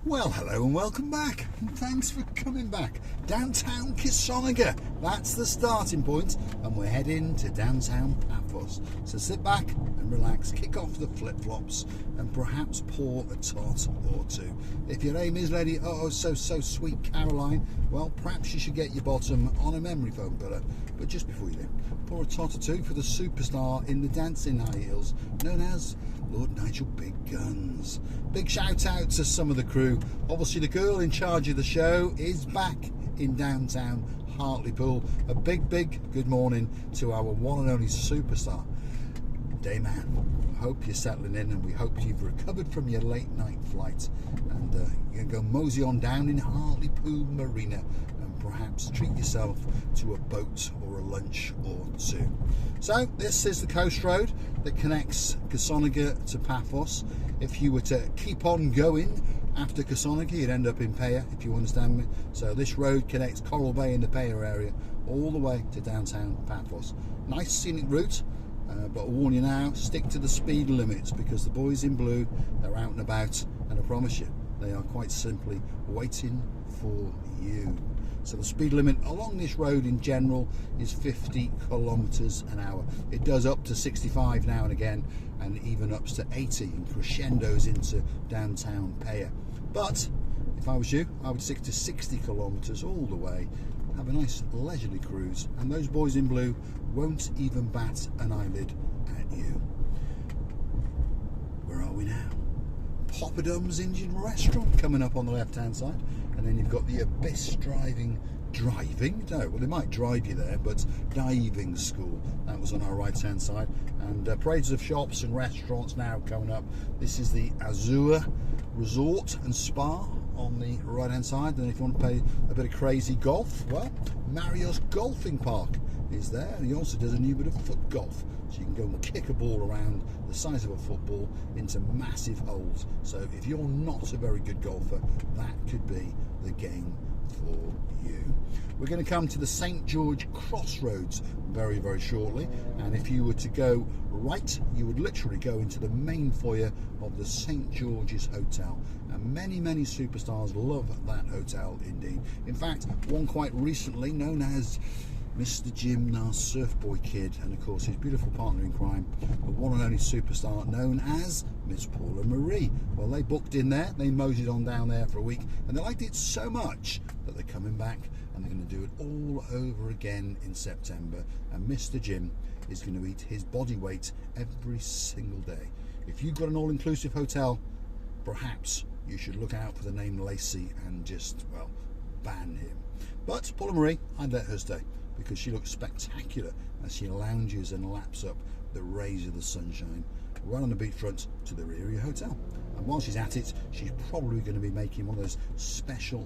Well, hello and welcome back. Thanks for coming back. Downtown Kisonaga, that's the starting point, and we're heading to downtown Paphos. So sit back and relax, kick off the flip-flops, and perhaps pour a tot or two. If your name is Lady so sweet Caroline, well, perhaps you should get your bottom on a memory foam pillow. But just before you do, pour a tot or two for the superstar in the dancing high heels, known as Lord Nigel Big Guns. Big shout out to some of the crew. Obviously the girl in charge of the show is back in downtown Hartlepool. A big good morning to our one and only superstar, Dayman. I hope you're settling in and we hope you've recovered from your late night flight, and you can go mosey on down in Hartlepool Marina and perhaps treat yourself to a boat or a lunch or two. So this is the coast road that connects Kisonaga to Paphos. If you were to keep on going after Kisonaga, you'd end up in Peyia, if you understand me. So this road connects Coral Bay in the Peyia area all the way to downtown Paphos. Nice scenic route, but I'll warn you now, stick to the speed limits because the boys in blue, they're out and about, and I promise you, they are quite simply waiting for you. So the speed limit along this road in general is 50 kilometers an hour. It does up to 65 now and again, and even ups to 80 and crescendos into downtown Peyia. But if I was you, I would stick to 60 kilometers all the way, have a nice leisurely cruise, and those boys in blue won't even bat an eyelid at you. Where are we now? Poppadom's Indian Restaurant coming up on the left hand side, and then you've got the Abyss driving, well they might drive you there, but diving school, that was on our right hand side, and parades of shops and restaurants now coming up. This is the Azure Resort and Spa on the right hand side, and if you want to play a bit of crazy golf, well, Mario's Golfing Park is there, and he also does a new bit of foot golf, so you can go and kick a ball around the size of a football into massive holes. So if you're not a very good golfer, that could be the game for you. We're going to come to the St George Crossroads very shortly, and if you were to go right, you would literally go into the main foyer of the St George's Hotel, and many superstars love that hotel indeed. In fact, one quite recently, known as Mr. Jim, our surf boy kid, and of course his beautiful partner in crime, the one and only superstar known as Miss Paula Marie. Well, they booked in there, they moseyed on down there for a week, and they liked it so much that they're coming back and they're going to do it all over again in September. And Mr. Jim is going to eat his body weight every single day. If you've got an all-inclusive hotel, perhaps you should look out for the name Lacey and just, well, ban him. But Paula Marie, I'd let her stay, because she looks spectacular as she lounges and laps up the rays of the sunshine right on the beachfront to the rear of your hotel. And while she's at it, she's probably going to be making one of those special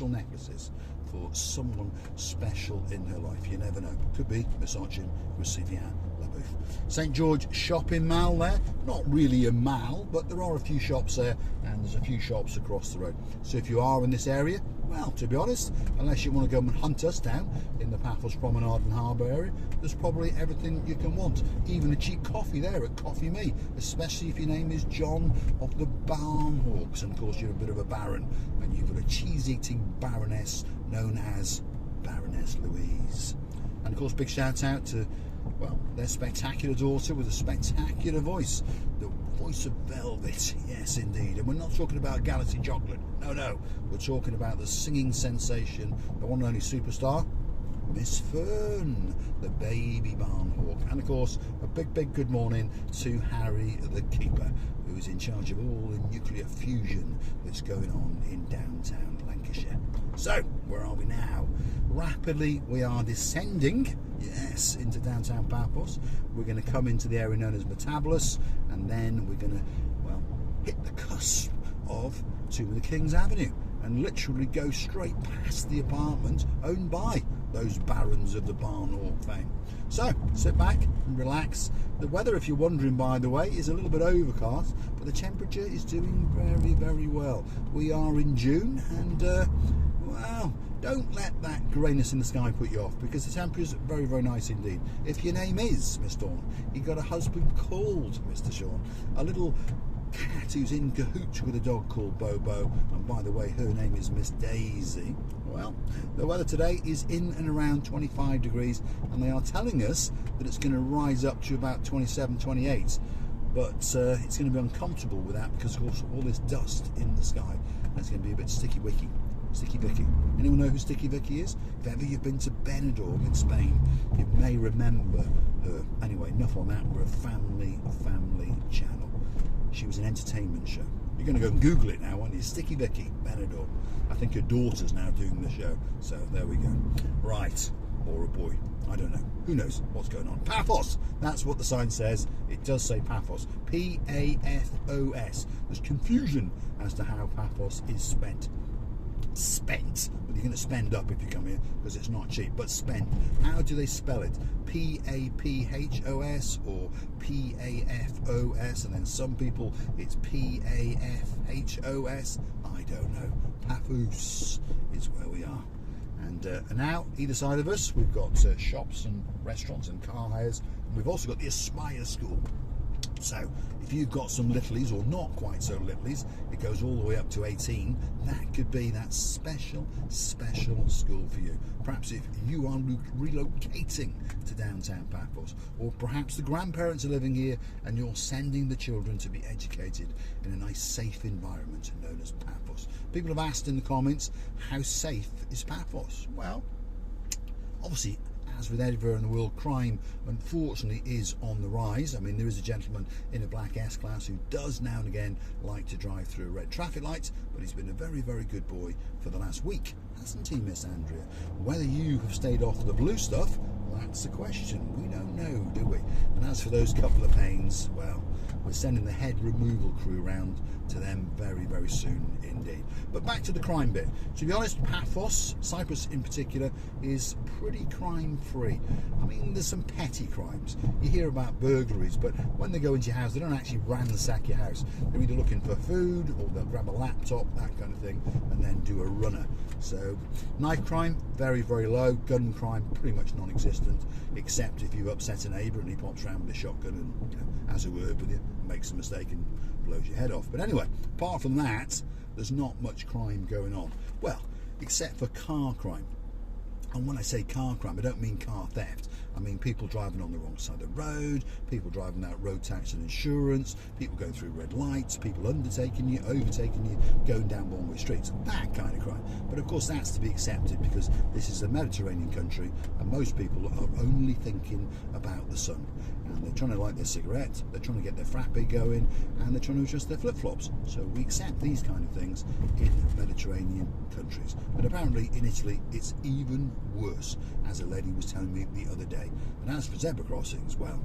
necklaces for someone special in her life. You never know. Could be Miss Archin Receivia LaBouffe. St George Shopping Mall there. Not really a mall, but there are a few shops there, and there's a few shops across the road. So if you are in this area, well, to be honest, unless you want to go and hunt us down in the Paphos Promenade and Harbour area, there's probably everything you can want. Even a cheap coffee there at Coffee Me, especially if your name is John of the Barnhawks, and of course you're a bit of a baron, and you've got a cheese-eating baroness known as Baroness Louise. And of course, big shout out to, well, their spectacular daughter with a spectacular voice, the voice of velvet, yes indeed. And we're not talking about Galaxy Chocolate, no, we're talking about the singing sensation, the one and only superstar, Miss Fern, the baby barnhawk. And of course, a big good morning to Harry the Keeper, who is in charge of all the nuclear fusion that's going on in downtown Lancashire. So, where are we now? Rapidly we are descending, yes, into downtown Paphos. We're going to come into the area known as Metabolus, and then we're going to, well, hit the cusp of Tomb of the Kings Avenue and literally go straight past the apartment owned by those barons of the Barnhawk fame. So sit back and relax. The weather, if you're wondering, by the way, is a little bit overcast, but the temperature is doing very well. We are in June, and well, don't let that greyness in the sky put you off, because the temperature is very nice indeed. If your name is Miss Dawn, you've got a husband called Mr. Sean, a little cat who's in cahoots with a dog called Bobo, and by the way, her name is Miss Daisy. Well, the weather today is in and around 25 degrees, and they are telling us that it's going to rise up to about 27, 28. But it's going to be uncomfortable with that because of course all this dust in the sky, and it's going to be a bit sticky Vicky. Anyone know who Sticky Vicky is? If ever you've been to Benidorm in Spain, you may remember her. Anyway, enough on that. We're a family channel. She was an entertainment show. You're going to go and Google it now, aren't you? Sticky Vicky, Benidorm. I think her daughter's now doing the show. So there we go. Right. Or a boy. I don't know. Who knows what's going on? Paphos! That's what the sign says. It does say Paphos. P-A-F-O-S. There's confusion as to how Paphos is spent. But you're going to spend up if you come here because it's not cheap. But spent. How do they spell it? P-A-P-H-O-S or P-A-F-O-S? And then some people it's P-A-F-H-O-S. I don't know. Paphos is where we are. And now, either side of us, we've got shops and restaurants and car hires. And we've also got the Aspire School. So, if you've got some littlies, or not quite so littlies, it goes all the way up to 18, that could be that special school for you. Perhaps if you are relocating to downtown Paphos, or perhaps the grandparents are living here and you're sending the children to be educated in a nice safe environment known as Paphos. People have asked in the comments, how safe is Paphos? Well, obviously, as with everywhere in the world, crime unfortunately is on the rise. I mean, there is a gentleman in a black S-Class who does now and again like to drive through a red traffic light, but he's been a very good boy for the last week, hasn't he, Miss Andrea? Whether you have stayed off the blue stuff, that's the question. We don't know, do we? And as for those couple of pains, well, we're sending the head removal crew round to them very soon indeed. But back to the crime bit. To be honest, Paphos, Cyprus in particular, is pretty crime free. I mean, there's some petty crimes. You hear about burglaries, but when they go into your house, they don't actually ransack your house. They're either looking for food, or they'll grab a laptop, that kind of thing, and then do a runner. So, knife crime, very low. Gun crime, pretty much non-existent, except if you upset a neighbour and he pops round with a shotgun and, you know, has a word with you, makes a mistake and blows your head off. But anyway, apart from that, there's not much crime going on. Well, except for car crime. And when I say car crime, I don't mean car theft. I mean people driving on the wrong side of the road, people driving out road tax and insurance, people going through red lights, people undertaking you, overtaking you, going down one-way streets, that kind of crime. But of course that's to be accepted because this is a Mediterranean country and most people are only thinking about the sun. And they're trying to light their cigarette, they're trying to get their frappe going, and they're trying to adjust their flip-flops. So we accept these kind of things in Mediterranean countries. But apparently in Italy it's even worse, as a lady was telling me the other day. And as for zebra crossings, well,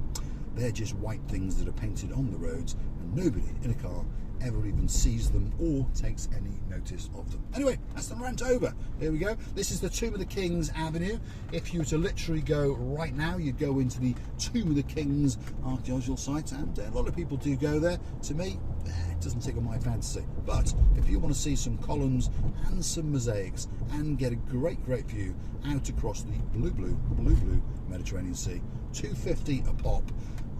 they're just white things that are painted on the roads and nobody in a car ever even sees them or takes any notice of them. Anyway, that's the rant over. Here we go. This is the Tomb of the Kings Avenue. If you were to literally go right now, you'd go into the Tomb of the Kings archaeological site, and a lot of people do go there. To me, it doesn't tickle my fancy. But if you want to see some columns and some mosaics and get a great view out across the blue Mediterranean Sea, $2.50 a pop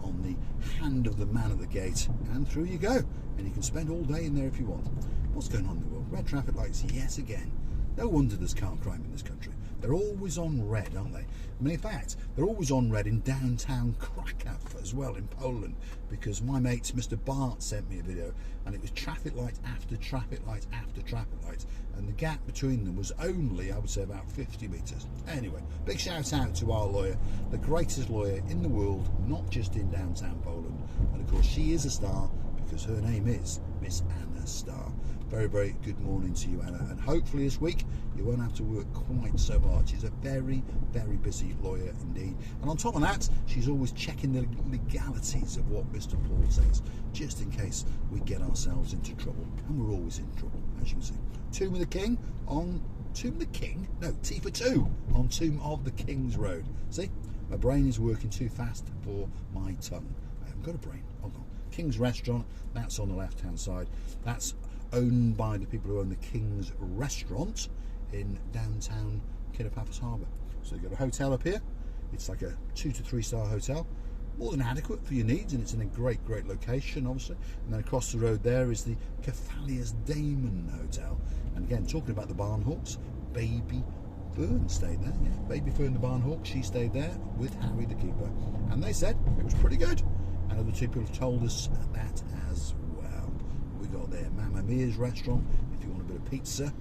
on the hand of the man at the gate, and through you go. And you can spend all day in there if you want. What's going on in the world? Red traffic lights yet again. No wonder there's car crime in this country. They're always on red, aren't they? I mean, in fact, they're always on red in downtown Krakow as well, in Poland, because my mate, Mr. Bart, sent me a video, and it was traffic light after traffic light after traffic light, and the gap between them was only, I would say, about 50 metres. Anyway, big shout out to our lawyer, the greatest lawyer in the world, not just in downtown Poland, and of course she is a star, because her name is Miss Anna Starr. Very good morning to you, Anna, and hopefully this week you won't have to work quite so hard. She's a very busy lawyer indeed, and on top of that, she's always checking the legalities of what Mr. Paul says, just in case we get ourselves into trouble, and we're always in trouble, as you can see. Tomb of the King on Tomb of the King? No, T for 2 on Tomb of the King's Road. See, my brain is working too fast for my tongue. I haven't got a brain. Hold on. King's Restaurant, that's on the left-hand side. That's owned by the people who own the King's Restaurant in downtown Paphos Harbour. So you've got a hotel up here. It's like a 2 to 3 star hotel. more than adequate for your needs, and it's in a great location, obviously. And then across the road there is the Cephalius Damon Hotel. And again, talking about the Barnhawks, Baby Fern stayed there. Yeah, Baby Fern the Barnhawk, she stayed there with Harry the keeper, and they said it was pretty good. And other two people have told us that as well. We got there Mamma Mia's restaurant if you want a bit of pizza.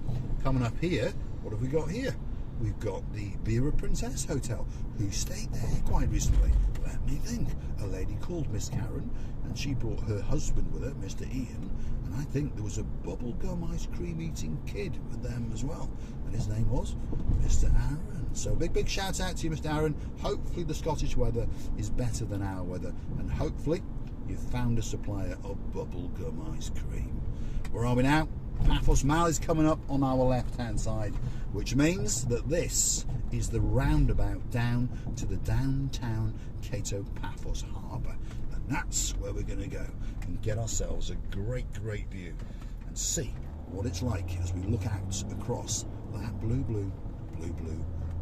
Coming up here, what have we got here? We've got the Vera Princess Hotel. Who stayed there quite recently? Let me think. A lady called Miss Karen, and she brought her husband with her, Mr. Ian, and I think there was a bubblegum ice cream eating kid with them as well, and his name was Mr. Aaron. So big shout out to you, Mr. Aaron. Hopefully the Scottish weather is better than our weather, and hopefully you've found a supplier of bubblegum ice cream. Where are we now? Paphos Mall is coming up on our left hand side, which means that this is the roundabout down to the downtown Cato Paphos harbour, and that's where we're going to go and get ourselves a great view and see what it's like as we look out across that blue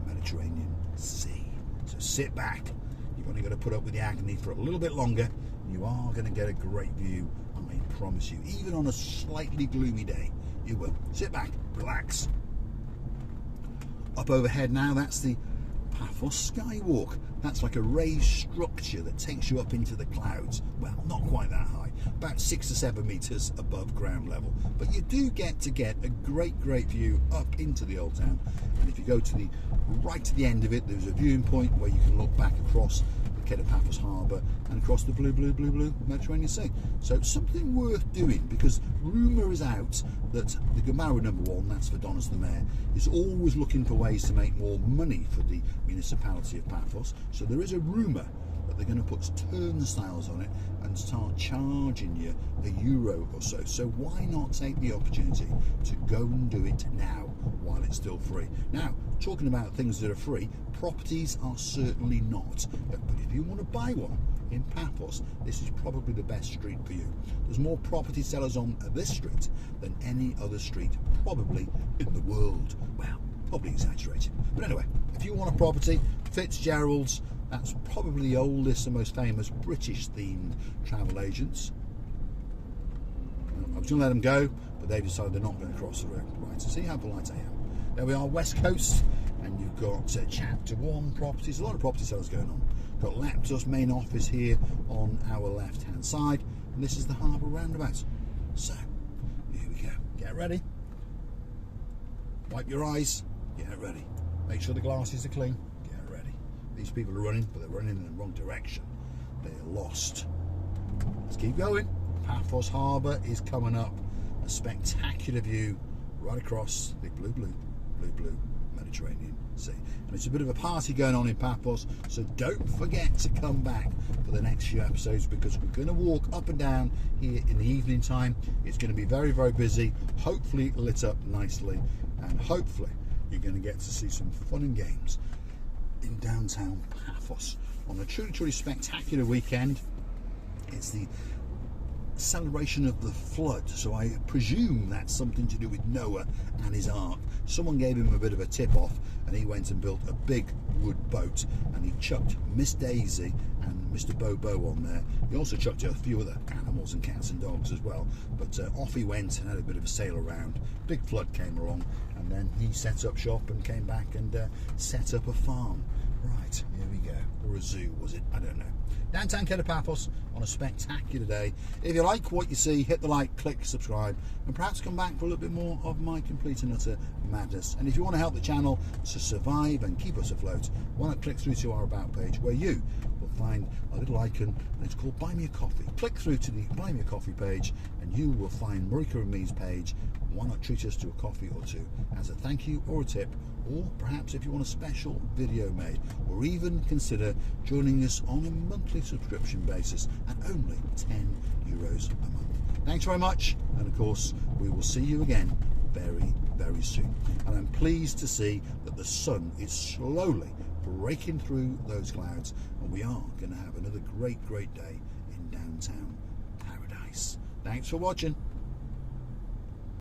Mediterranean Sea. So sit back, you've only got to put up with the agony for a little bit longer. You are going to get a great view, I promise you. Even on a slightly gloomy day, you will. Sit back, relax. Up overhead now, that's the Paphos Skywalk. That's like a raised structure that takes you up into the clouds. Well, not quite that high, about 6 to 7 meters above ground level. But you do get a great view up into the old town. And if you go to the right to the end of it, there's a viewing point where you can look back across the Cato Paphos harbour and across the blue Mediterranean Sea. So it's something worth doing, because rumour is out that the Gomara #1, that's for Donis the Mayor, is always looking for ways to make more money for the municipality of Paphos. So there is a rumour that they're going to put turnstiles on it and start charging you €1 or so. So why not take the opportunity to go and do it now while it's still free? Now, talking about things that are free, properties are certainly not. But if you want to buy one in Paphos, this is probably the best street for you. There's more property sellers on this street than any other street probably in the world. Well, probably exaggerated. But anyway, if you want a property, Fitzgerald's, that's probably the oldest and most famous British themed travel agents. I was going to let them go, but they decided they're not going to cross the road. Right, so see how polite I am. There we are, West Coast, and you've got Chapter 1 properties, a lot of property sellers going on. Got Leptos main office here on our left hand side, and this is the harbour roundabout. So, here we go. Get ready. Wipe your eyes. Get ready. Make sure the glasses are clean. Get ready. These people are running, but they're running in the wrong direction. They're lost. Let's keep going. Paphos Harbour is coming up. A spectacular view right across the blue Mediterranean Sea. And it's a bit of a party going on in Paphos, so don't forget to come back for the next few episodes, because we're going to walk up and down here in the evening time. It's going to be very busy, hopefully lit up nicely, and hopefully you're going to get to see some fun and games in downtown Paphos on a truly spectacular weekend. It's the celebration of the flood, so I presume that's something to do with Noah and his ark. Someone gave him a bit of a tip off, and he went and built a big wood boat, and he chucked Miss Daisy and Mr. Bobo on there. He also chucked a few other animals and cats and dogs as well, but off he went and had a bit of a sail around. Big flood came along, and then he set up shop and came back and set up a farm. Right, here we go. Or a zoo, was it? I don't know. Downtown Cato Paphos on a spectacular day. If you like what you see, hit the like, click subscribe, and perhaps come back for a little bit more of my complete and utter madness. And if you want to help the channel to survive and keep us afloat, why not click through to our About page, where you will find a little icon, and it's called Buy Me a Coffee. Click through to the Buy Me a Coffee page, and you will find Marika and me's page. Why not treat us to a coffee or two as a thank you or a tip, or perhaps if you want a special video made, or even consider joining us on a monthly subscription basis at only €10 a month. Thanks very much, and of course we will see you again very soon. And I'm pleased to see that the sun is slowly breaking through those clouds, and we are going to have another great day in downtown paradise. Thanks for watching.